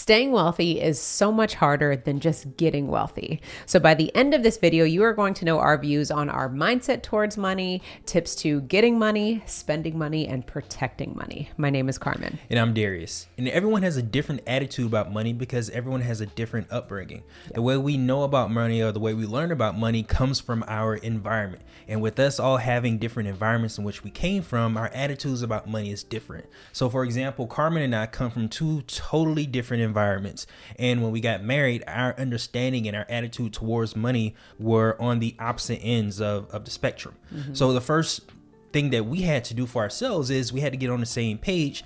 Staying wealthy is so much harder than just getting wealthy. So by the end of this video, you are going to know our views on our mindset towards money, tips to getting money, spending money, and protecting money. My name is Carmen. And I'm Darius. And everyone has a different attitude about money because everyone has a different upbringing. Yep. The way we know about money or the way we learn about money comes from our environment. And with us all having different environments in which we came from, our attitudes about money is different. So for example, Carmen and I come from two totally different environments. And when we got married, our understanding and our attitude towards money were on the opposite ends of the spectrum. Mm-hmm. So the first thing that we had to do for ourselves is we had to get on the same page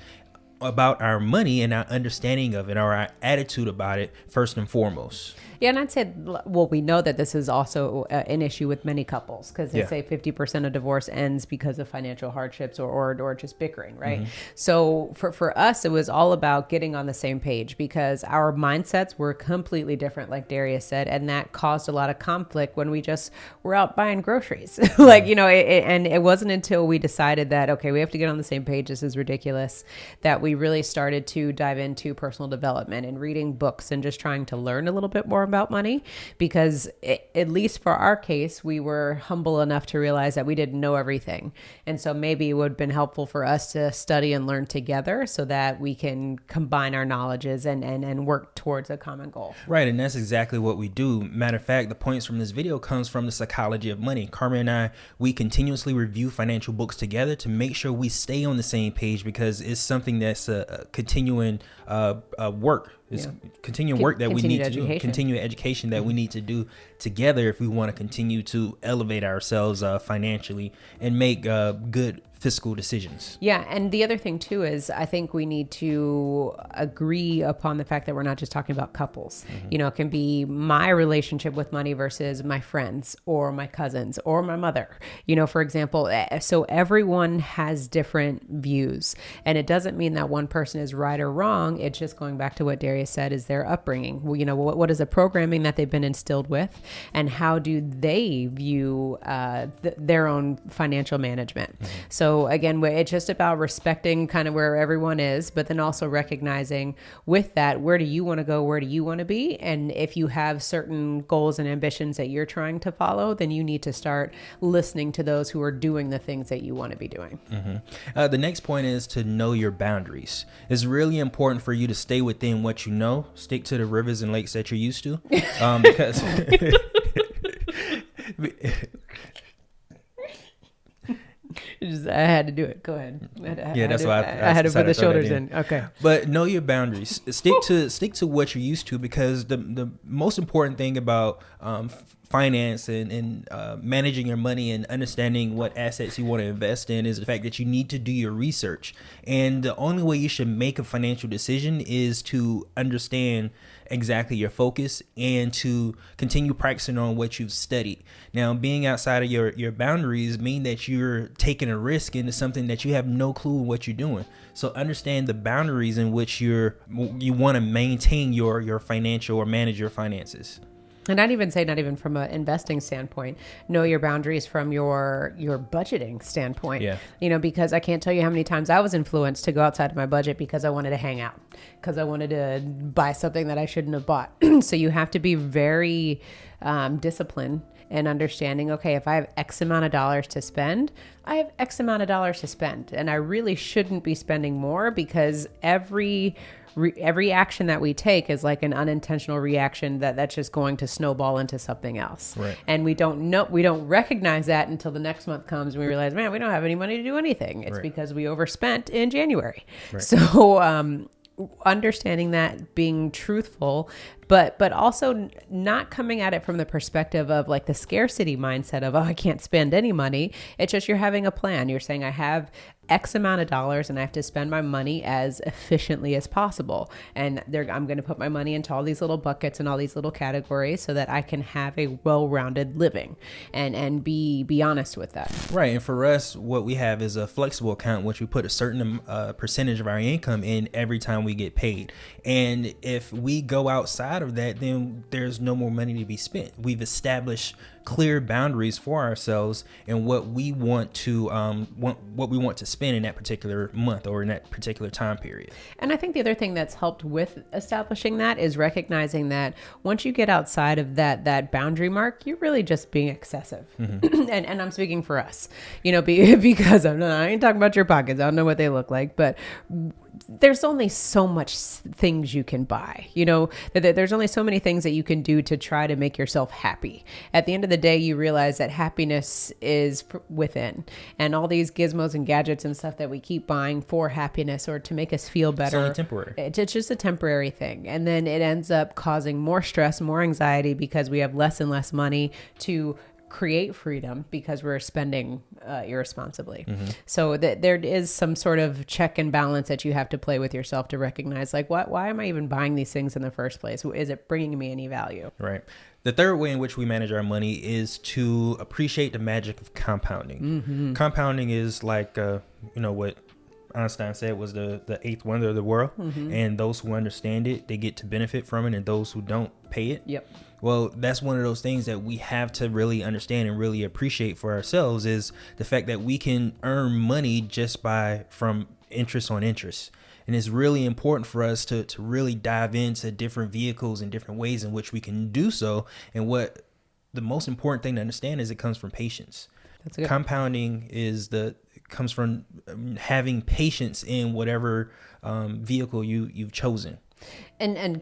about our money and our understanding of it, or our attitude about it, first and foremost. Yeah, and I'd say, well, we know that this is also an issue with many couples because they say 50% of divorce ends because of financial hardships or just bickering, right? Mm-hmm. So for us, it was all about getting on the same page because our mindsets were completely different, like Darius said, and that caused a lot of conflict when we just were out buying groceries. And it wasn't until we decided that, okay, we have to get on the same page, this is ridiculous, that we really started to dive into personal development and reading books and just trying to learn a little bit more about money, because at least for our case, we were humble enough to realize that we didn't know everything. And so maybe it would have been helpful for us to study and learn together so that we can combine our knowledges and work towards a common goal. Right. And that's exactly what we do. Matter of fact, the points from this video comes from the psychology of money. Carmen and I, we continuously review financial books together to make sure we stay on the same page, because it's something that's a continuing work. It's continuing work that we need to do, continuing education that we need to do together if we want to continue to elevate ourselves financially and make good fiscal decisions. Yeah. And the other thing too is I think we need to agree upon the fact that we're not just talking about couples. Mm-hmm. It can be my relationship with money versus my friends or my cousins or my mother, for example. So everyone has different views, and it doesn't mean that one person is right or wrong. It's just going back to what Darius said is their upbringing. What is the programming that they've been instilled with, and how do they view their own financial management? Mm-hmm. So again, it's just about respecting kind of where everyone is, but then also recognizing with that, where do you want to go? Where do you want to be? And if you have certain goals and ambitions that you're trying to follow, then you need to start listening to those who are doing the things that you want to be doing. Mm-hmm. The next point is to know your boundaries. It's really important for you to stay within what you know. Stick to the rivers and lakes that you're used to, because I had to do it. Go ahead. That's why I had to put the shoulders in. Okay. But know your boundaries. Stick to what you're used to, because the most important thing about finance and managing your money and understanding what assets you want to invest in is the fact that you need to do your research. And the only way you should make a financial decision is to understand exactly your focus and to continue practicing on what you've studied. Now, being outside of your boundaries mean that you're taking a risk into something that you have no clue what you're doing. So understand the boundaries in which you want to maintain your financial or manage your finances. And not even from an investing standpoint, know your boundaries from your budgeting standpoint. Yeah. Because I can't tell you how many times I was influenced to go outside of my budget because I wanted to hang out, because I wanted to buy something that I shouldn't have bought. So you have to be very disciplined and understanding, okay, if I have X amount of dollars to spend, I have X amount of dollars to spend. And I really shouldn't be spending more, because every action that we take is like an unintentional reaction that's just going to snowball into something else. Right. And we don't recognize that until the next month comes and we realize, man, we don't have any money to do anything. It's because we overspent in January. Right. So understanding that, being truthful, but also not coming at it from the perspective of like the scarcity mindset of, oh, I can't spend any money. It's just you're having a plan. You're saying I have X amount of dollars and I have to spend my money as efficiently as possible. And I'm going to put my money into all these little buckets and all these little categories so that I can have a well-rounded living and be honest with that. Right. And for us, what we have is a flexible account, which we put a certain percentage of our income in every time we get paid. And if we go outside of that, then there's no more money to be spent. We've established clear boundaries for ourselves and what we want to spend in that particular month or in that particular time period. And I think the other thing that's helped with establishing that is recognizing that once you get outside of that boundary mark, you're really just being excessive. And I'm speaking for us, because I ain't talking about your pockets. I don't know what they look like, but there's only so much things you can buy, that there's only so many things that you can do to try to make yourself happy. At the end of the day, you realize that happiness is within, and all these gizmos and gadgets and stuff that we keep buying for happiness or to make us feel better. It's only temporary. It's just a temporary thing. And then it ends up causing more stress, more anxiety because we have less and less money to create freedom because we're spending irresponsibly. So that there is some sort of check and balance that you have to play with yourself to recognize, like, why am I even buying these things in the first place? Is it bringing me any value? Right. The third way in which we manage our money is to appreciate the magic of compounding. Compounding is like, what Einstein said was the eighth wonder of the world. And those who understand it, they get to benefit from it, and those who don't pay it. Yep. Well, that's one of those things that we have to really understand and really appreciate for ourselves, is the fact that we can earn money just from interest on interest. And it's really important for us to really dive into different vehicles and different ways in which we can do so. And what the most important thing to understand is it comes from patience. That's good. Compounding comes from having patience in whatever vehicle you've chosen. And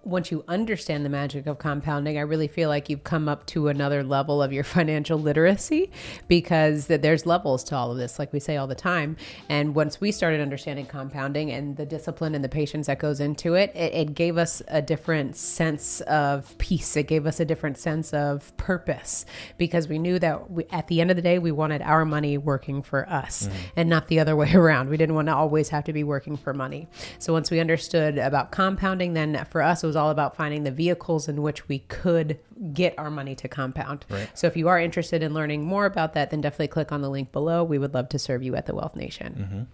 once you understand the magic of compounding, I really feel like you've come up to another level of your financial literacy, because there's levels to all of this, like we say all the time. And once we started understanding compounding and the discipline and the patience that goes into it, it gave us a different sense of peace. It gave us a different sense of purpose, because we knew that at the end of the day, we wanted our money working for us and not the other way around. We didn't want to always have to be working for money. So once we understood about compounding, then for us, it was all about finding the vehicles in which we could get our money to compound. Right. So if you are interested in learning more about that, then definitely click on the link below. We would love to serve you at the Wealth Nation.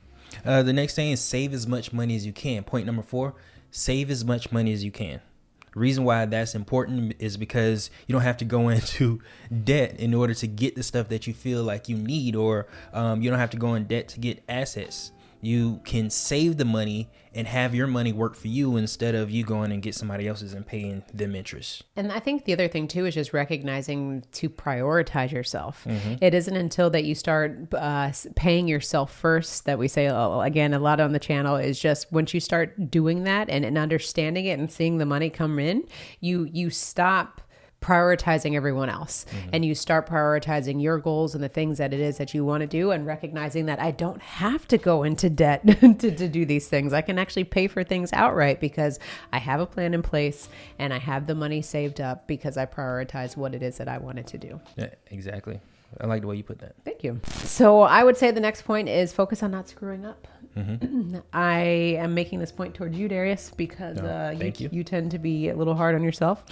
The next thing is save as much money as you can. Point number 4, save as much money as you can. The reason why that's important is because you don't have to go into debt in order to get the stuff that you feel like you need, or you don't have to go in debt to get assets. You can save the money and have your money work for you instead of you going and get somebody else's and paying them interest. And I think the other thing too is just recognizing to prioritize yourself. It isn't until that you start paying yourself first that we say, again, a lot on the channel is just once you start doing that and understanding it and seeing the money come in, you stop prioritizing everyone else and you start prioritizing your goals and the things that it is that you want to do, and recognizing that I don't have to go into debt to do these things. I can actually pay for things outright because I have a plan in place and I have the money saved up because I prioritize what it is that I wanted to do. Yeah, exactly. I like the way you put that. Thank you. So I would say the next point is focus on not screwing up. I am making this point towards you, Darius, because you tend to be a little hard on yourself.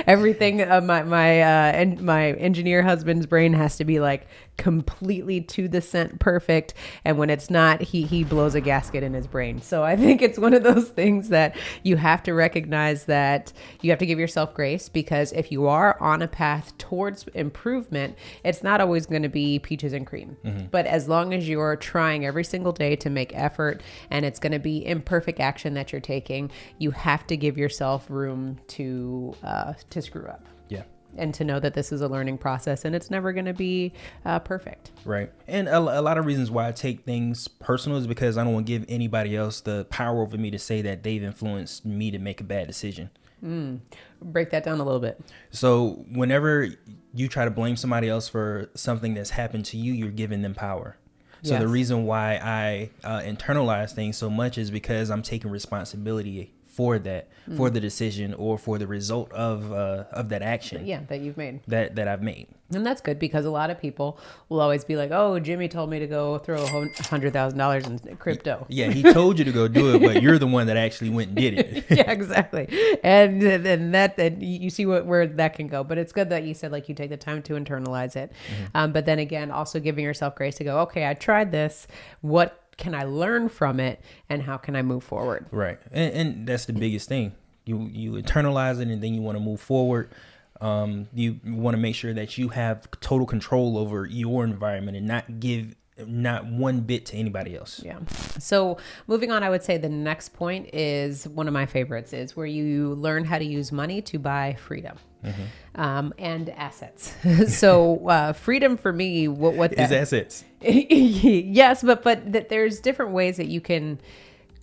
Everything my engineer husband's brain has to be like completely to the cent perfect, and when it's not, he blows a gasket in his brain. So I think it's one of those things that you have to recognize that you have to give yourself grace, because if you are on a path towards improvement, it's not always going to be peaches and cream. But as long as you're trying every single day to make effort, and it's going to be imperfect action that you're taking, you have to give yourself room to screw up. Yeah. And to know that this is a learning process and it's never going to be perfect. Right. And a lot of reasons why I take things personal is because I don't want to give anybody else the power over me to say that they've influenced me to make a bad decision. Break that down a little bit. So whenever you try to blame somebody else for something that's happened to you, you're giving them power. So the reason why I internalize things so much is because I'm taking responsibility for that, for the decision or for the result of that action. Yeah, that you've made. That I've made. And that's good, because a lot of people will always be like, oh, Jimmy told me to go throw $100,000 in crypto. Yeah, he told you to go do it, but you're the one that actually went and did it. Yeah, exactly. And then you see where that can go. But it's good that you said, like, you take the time to internalize it. But then again, also giving yourself grace to go, okay, I tried this. What can I learn from it, and how can I move forward? Right. And that's the biggest thing. You internalize it, and then you want to move forward. You want to make sure that you have total control over your environment and not give not one bit to anybody else. Yeah. So moving on, I would say the next point is one of my favorites, is where you learn how to use money to buy freedom. And assets. So freedom for me, what that is assets. Yes, but there's different ways that you can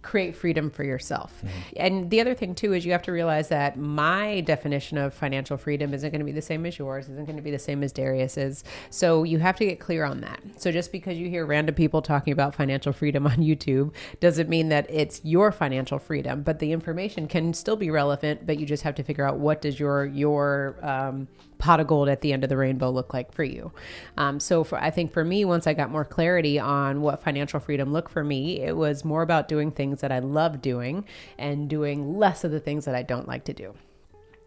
create freedom for yourself. And the other thing too is you have to realize that my definition of financial freedom isn't going to be the same as yours, isn't going to be the same as Darius's. So you have to get clear on that. So just because you hear random people talking about financial freedom on YouTube doesn't mean that it's your financial freedom, but the information can still be relevant, but you just have to figure out what does your pot of gold at the end of the rainbow look like for you. So I think for me, once I got more clarity on what financial freedom looked for me, it was more about doing things that I love doing and doing less of the things that I don't like to do.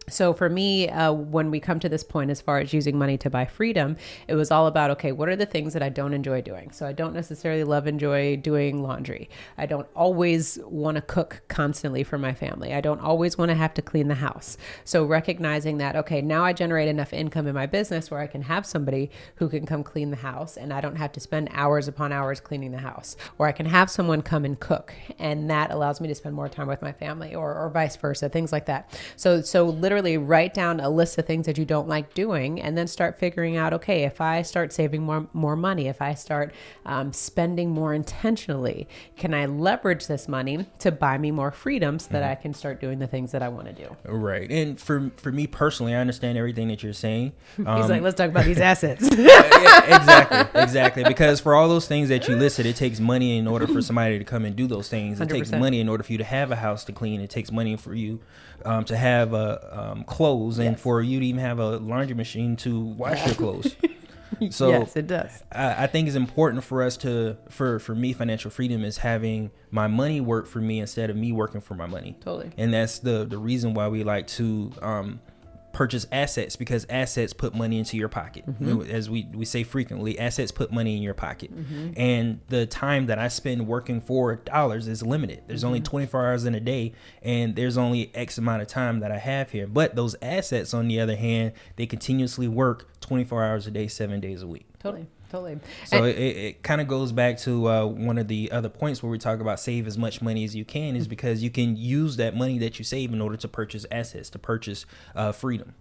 So for me, when we come to this point, as far as using money to buy freedom, it was all about, okay, what are the things that I don't enjoy doing? So I don't necessarily enjoy doing laundry. I don't always want to cook constantly for my family. I don't always want to have to clean the house. So recognizing that, okay, now I generate enough income in my business where I can have somebody who can come clean the house and I don't have to spend hours upon hours cleaning the house, or I can have someone come and cook, and that allows me to spend more time with my family, or vice versa, things like that. So literally write down a list of things that you don't like doing, and then start figuring out, okay, if I start saving more money, if I start spending more intentionally, can I leverage this money to buy me more freedom so that I can start doing the things that I want to do? Right. And for me personally, I understand everything that you're saying. He's like, let's talk about these assets. Yeah, exactly. Because for all those things that you listed, it takes money in order for somebody to come and do those things. It 100%. takes money in order for you to have a house to clean. It takes money for you to have clothes, and for you to even have a laundry machine to wash your clothes. So yes, it does. I think it's important for us for me, financial freedom is having my money work for me instead of me working for my money. Totally. And that's the reason why we like to purchase assets, because assets put money into your pocket. As we say frequently, assets put money in your pocket. And the time that I spend working for dollars is limited. There's only 24 hours in a day, and there's only X amount of time that I have here. But those assets, on the other hand, they continuously work 24 hours a day, 7 days a week. Totally. So it kind of goes back to one of the other points where we talk about save as much money as you can, is because you can use that money that you save in order to purchase assets, to purchase freedom.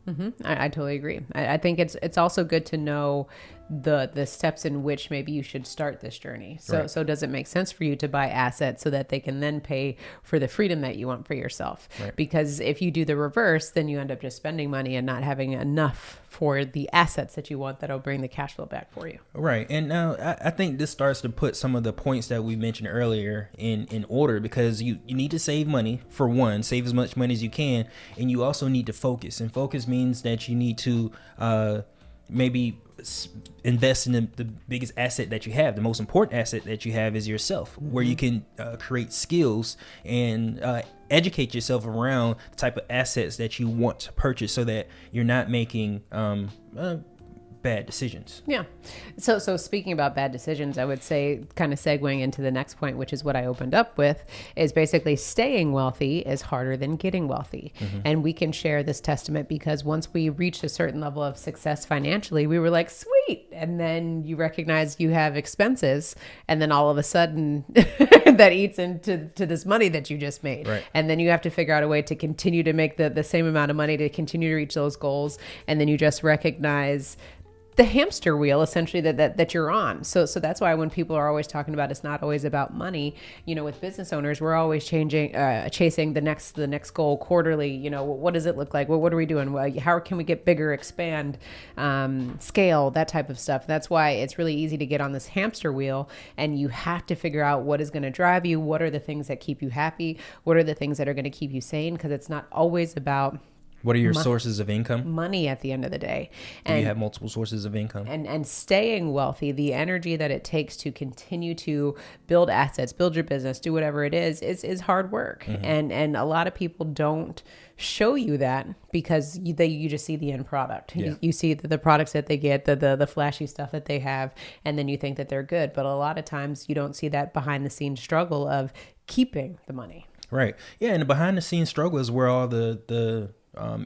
I totally agree. I think it's also good to know the steps in which maybe you should start this journey. So does it make sense for you to buy assets so that they can then pay for the freedom that you want for yourself? Right. Because if you do the reverse, then you end up just spending money and not having enough for the assets that you want that'll bring the cash flow back for you. Right. And now I think this starts to put some of the points that we mentioned earlier in order, because you need to save money. For one, save as much money as you can, and you also need to focus. And focus means that you need to maybe invest in the biggest asset that you have. The most important asset that you have is yourself, where you can create skills and educate yourself around the type of assets that you want to purchase, so that you're not making bad decisions. Yeah. So speaking about bad decisions, I would say, kind of segueing into the next point, which is what I opened up with, is basically staying wealthy is harder than getting wealthy. And we can share this testament because once we reached a certain level of success financially, we were like, sweet. And then you recognize you have expenses, and then all of a sudden that eats into this money that you just made. Right. And then you have to figure out a way to continue to make the same amount of money to continue to reach those goals. And then you just recognize the hamster wheel essentially that you're on. So that's why when people are always talking about it's not always about money, with business owners, we're always chasing the next goal quarterly. What does it look like? What are we doing? How can we get bigger, expand, scale, that type of stuff. That's why it's really easy to get on this hamster wheel, and you have to figure out what is going to drive you. What are the things that keep you happy? What are the things that are going to keep you sane? Because it's not always about what are your sources of income? Money at the end of the day. Do you have multiple sources of income? And staying wealthy, the energy that it takes to continue to build assets, build your business, do whatever it is hard work. And a lot of people don't show you that because you just see the end product. Yeah. You see the products that they get, the flashy stuff that they have, and then you think that they're good. But a lot of times you don't see that behind the scenes struggle of keeping the money. Right. Yeah. And the behind the scenes struggle is where all the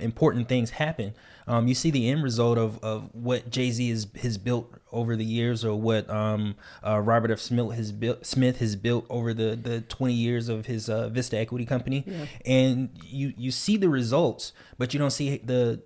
important things happen. You see the end result of what Jay-Z has built over the years, or what Robert F. Smith has built over the 20 years of his Vista Equity Company. Yeah. And you see the results, but you don't see the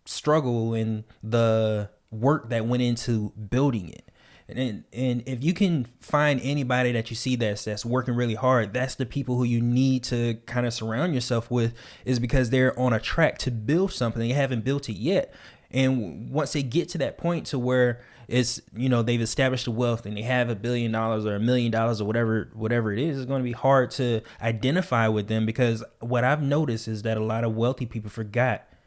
struggle and the work that went into building it. And if you can find anybody that you see that's working really hard, that's the people who you need to kind of surround yourself with, is because they're on a track to build something. They haven't built it yet. And once they get to that point to where it's, they've established the wealth and they have $1 billion or $1 million or whatever it is, it's going to be hard to identify with them, because what I've noticed is that a lot of wealthy people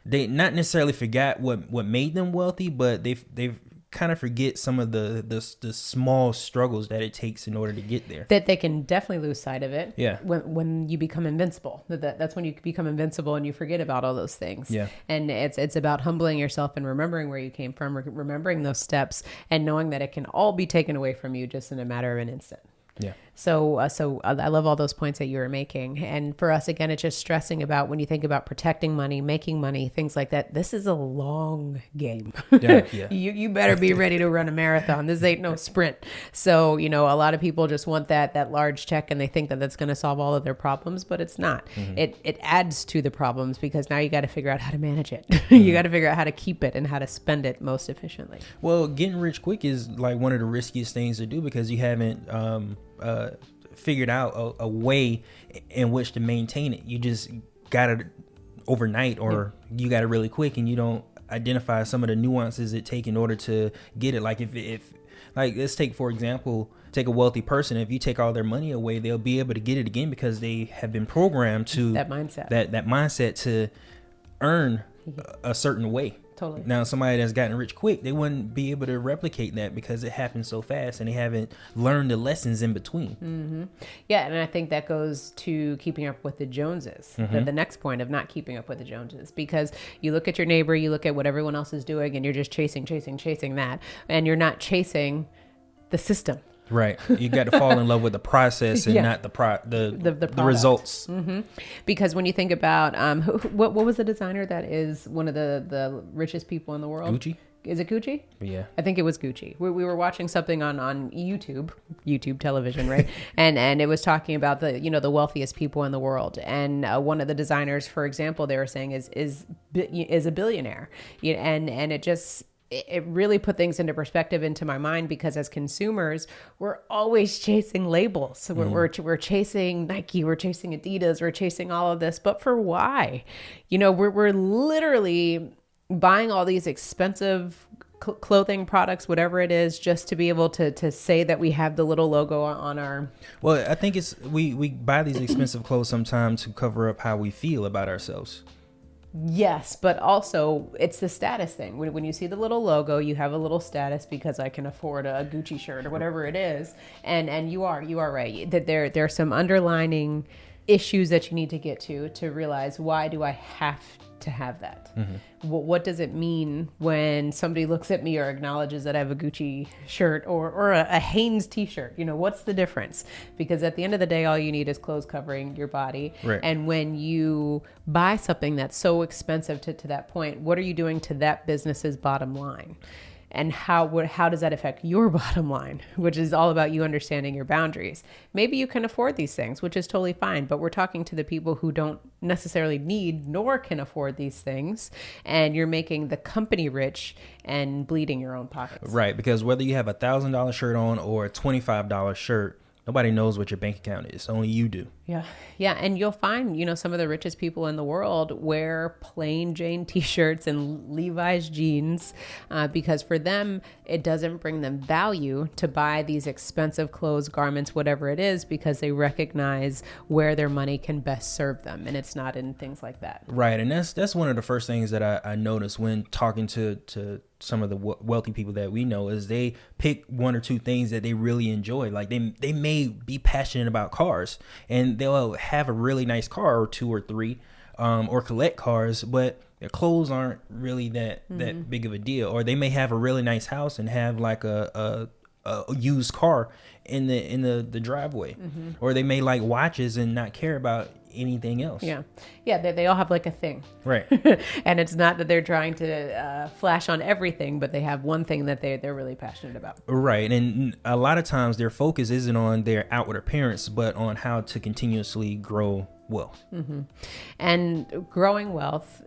they not necessarily forgot what made them wealthy, but they've kind of forget some of the small struggles that it takes in order to get there. That they can definitely lose sight of it. Yeah. When you become invincible, that's when you become invincible and you forget about all those things. Yeah. And it's about humbling yourself and remembering where you came from, remembering those steps, and knowing that it can all be taken away from you just in a matter of an instant. Yeah. So I love all those points that you were making. And for us, again, it's just stressing about when you think about protecting money, making money, things like that. This is a long game. Yeah. You better be ready to run a marathon. This ain't no sprint. So, a lot of people just want that large check, and they think that that's going to solve all of their problems, but it's not. Mm-hmm. It adds to the problems, because now you got to figure out how to manage it. Mm-hmm. You got to figure out how to keep it and how to spend it most efficiently. Well, getting rich quick is like one of the riskiest things to do, because you haven't figured out a way in which to maintain it. You just got it overnight, or you got it really quick, and you don't identify some of the nuances it take in order to get it. Like if let's take, for example, a wealthy person. If you take all their money away, they'll be able to get it again, because they have been programmed to that mindset, that mindset to earn a certain way. Totally. Now, somebody that's gotten rich quick, they wouldn't be able to replicate that, because it happens so fast, and they haven't learned the lessons in between. Mm-hmm. Yeah, and I think that goes to keeping up with the Joneses. Mm-hmm. The next point of not keeping up with the Joneses, because you look at your neighbor, you look at what everyone else is doing, and you're just chasing that, and you're not chasing the system. Right. You got to fall in love with the process and not the results. Mm-hmm. Because when you think about what was the designer that is one of the richest people in the world? Gucci. Is it Gucci? Yeah. I think it was Gucci. We were watching something on YouTube television, right? and it was talking about the wealthiest people in the world. And one of the designers, for example, they were saying is a billionaire. And it really put things into perspective into my mind, because as consumers, we're always chasing labels. So we're chasing Nike, we're chasing Adidas, we're chasing all of this. But for why? We're literally buying all these expensive clothing products, whatever it is, just to be able to say that we have the little logo on our... Well, I think it's we buy these expensive clothes sometimes to cover up how we feel about ourselves. Yes, but also it's the status thing. When you see the little logo, you have a little status, because I can afford a Gucci shirt or whatever it is. And you are right that there are some underlining issues that you need to get to realize, why do I have to have that? Mm-hmm. What does it mean when somebody looks at me or acknowledges that I have a Gucci shirt or a Hanes t-shirt? What's the difference? Because at the end of the day, all you need is clothes covering your body. Right. And when you buy something that's so expensive to that point, what are you doing to that business's bottom line? And how does that affect your bottom line, which is all about you understanding your boundaries. Maybe you can afford these things, which is totally fine, but we're talking to the people who don't necessarily need nor can afford these things, and you're making the company rich and bleeding your own pockets. Right, because whether you have $1,000 shirt on or a $25 shirt, nobody knows what your bank account is. Only you do. Yeah. And you'll find, some of the richest people in the world wear plain Jane t-shirts and Levi's jeans, because for them, it doesn't bring them value to buy these expensive clothes, garments, whatever it is, because they recognize where their money can best serve them. And it's not in things like that. Right. And that's one of the first things that I noticed when talking to some of the wealthy people that we know, is they pick one or two things that they really enjoy. Like they may be passionate about cars, and they'll have a really nice car or two or three, or collect cars, but their clothes aren't really that big of a deal. Or they may have a really nice house and have like a a used car in the driveway, or they may like watches and not care about anything else. Yeah. They all have like a thing, right? And it's not that they're trying to flash on everything, but they have one thing that they're really passionate about, right? And a lot of times their focus isn't on their outward appearance, but on how to continuously grow wealth. And growing wealth,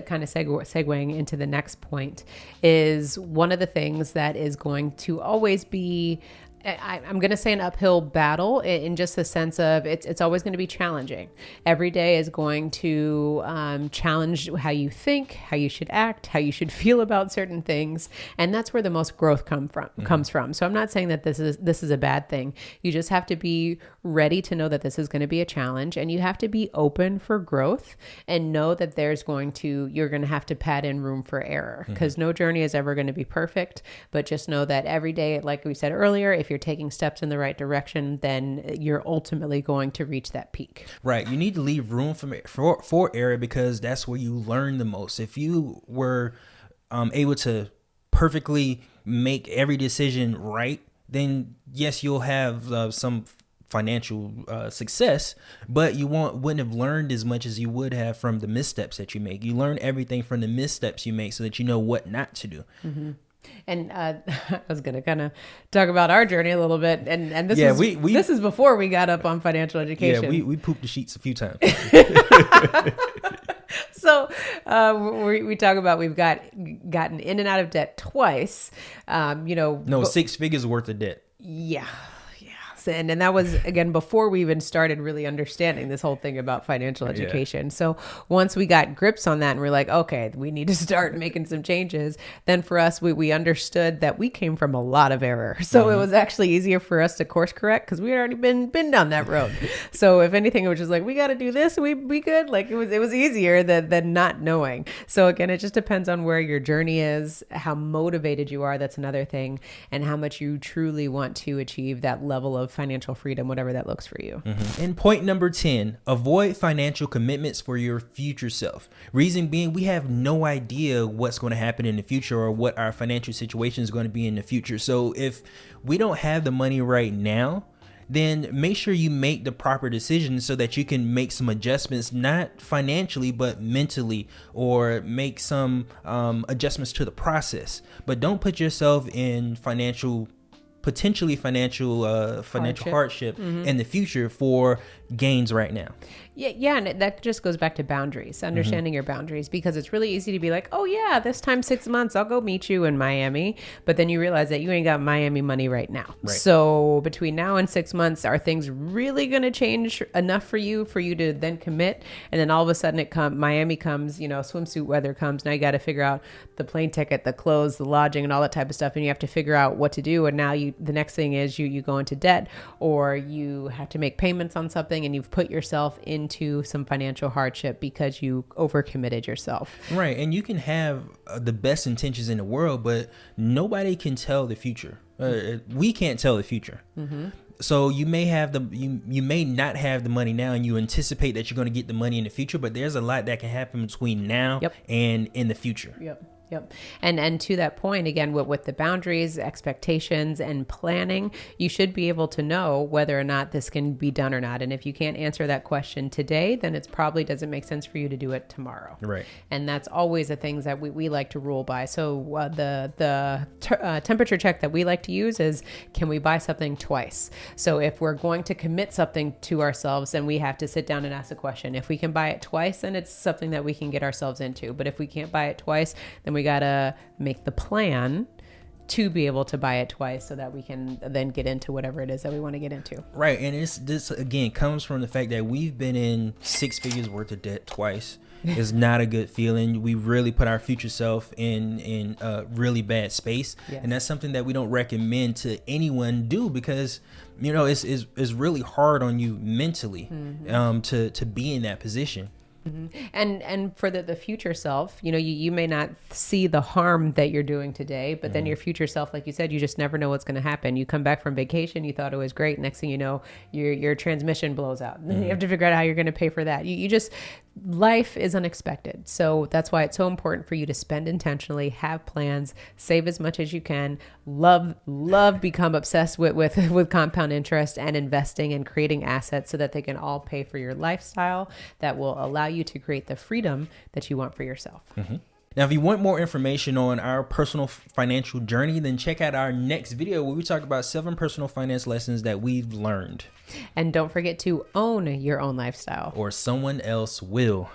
kind of segueing into the next point, is one of the things that is going to always be, I'm going to say, an uphill battle, in just the sense of it's always going to be challenging. Every day is going to challenge how you think, how you should act, how you should feel about certain things. And that's where the most growth comes from. So I'm not saying that this is a bad thing. You just have to be ready to know that this is going to be a challenge, and you have to be open for growth and know that you're going to have to pad in room for error, because no journey is ever going to be perfect. But just know that every day, like we said earlier, if you're taking steps in the right direction, then you're ultimately going to reach that peak. Right. You need to leave room for error, because that's where you learn the most. If you were able to perfectly make every decision right, then yes, you'll have some financial success, but you wouldn't have learned as much as you would have from the missteps that you make. You learn everything from the missteps you make so that you know what not to do. And I was going to kind of talk about our journey a little bit. And this this is before we got up on financial education. Yeah, we pooped the sheets a few times. So we talk about we've gotten in and out of debt twice. No, 6 figures worth of debt. Yeah. And that was, again, before we even started really understanding this whole thing about financial education. Yeah. So once we got grips on that and we're like, okay, we need to start making some changes, then for us, we understood that we came from a lot of error. So it was actually easier for us to course correct, because we had already been down that road. So if anything, it was just like, we got to do this, we could. Like, it was easier than not knowing. So again, it just depends on where your journey is, how motivated you are. That's another thing. And how much you truly want to achieve that level of financial freedom, whatever that looks for you. And point number 10, avoid financial commitments for your future self. Reason being, we have no idea what's going to happen in the future or what our financial situation is going to be in the future. So if we don't have the money right now, then make sure you make the proper decisions so that you can make some adjustments, not financially, but mentally, or make some adjustments to the process. But don't put yourself in potentially financial hardship in the future for gains right now. Yeah, and that just goes back to boundaries, understanding your boundaries, because it's really easy to be like, oh yeah, this time 6 months, I'll go meet you in Miami. But then you realize that you ain't got Miami money right now. Right. So between now and 6 months, are things really going to change enough for you to then commit? And then all of a sudden Miami comes, swimsuit weather comes. Now you got to figure out the plane ticket, the clothes, the lodging, and all that type of stuff. And you have to figure out what to do. And now the next thing is you go into debt, or you have to make payments on something, and you've put yourself into some financial hardship because you overcommitted yourself. Right. And you can have the best intentions in the world, but nobody can tell the future. We can't tell the future. So you may have you may not have the money now, and you anticipate that you're going to get the money in the future, but there's a lot that can happen between now and in the future. Yep. And to that point, again, with the boundaries, expectations, and planning, you should be able to know whether or not this can be done or not. And if you can't answer that question today, then it probably doesn't make sense for you to do it tomorrow. Right. And that's always the things that we like to rule by. So the temperature check that we like to use is, can we buy something twice? So if we're going to commit something to ourselves, then we have to sit down and ask a question. If we can buy it twice, then it's something that we can get ourselves into. But if we can't buy it twice, then we got to make the plan to be able to buy it twice so that we can then get into whatever it is that we want to get into. Right. And this again comes from the fact that we've been in 6 figures worth of debt twice. It's not a good feeling. We really put our future self in a really bad space. Yes. And that's something that we don't recommend to anyone do, because it's really hard on you mentally to be in that position. And for the future self, you may not see the harm that you're doing today, but then your future self, like you said, you just never know what's going to happen. You come back from vacation, you thought it was great. Next thing you know, your transmission blows out. And then you have to figure out how you're going to pay for that. You just, life is unexpected. So that's why it's so important for you to spend intentionally, have plans, save as much as you can, become obsessed with compound interest and investing and creating assets so that they can all pay for your lifestyle that will allow you to create the freedom that you want for yourself. Mm-hmm. Now, if you want more information on our personal financial journey, then check out our next video where we talk about 7 personal finance lessons that we've learned. And don't forget to own your own lifestyle. Or someone else will.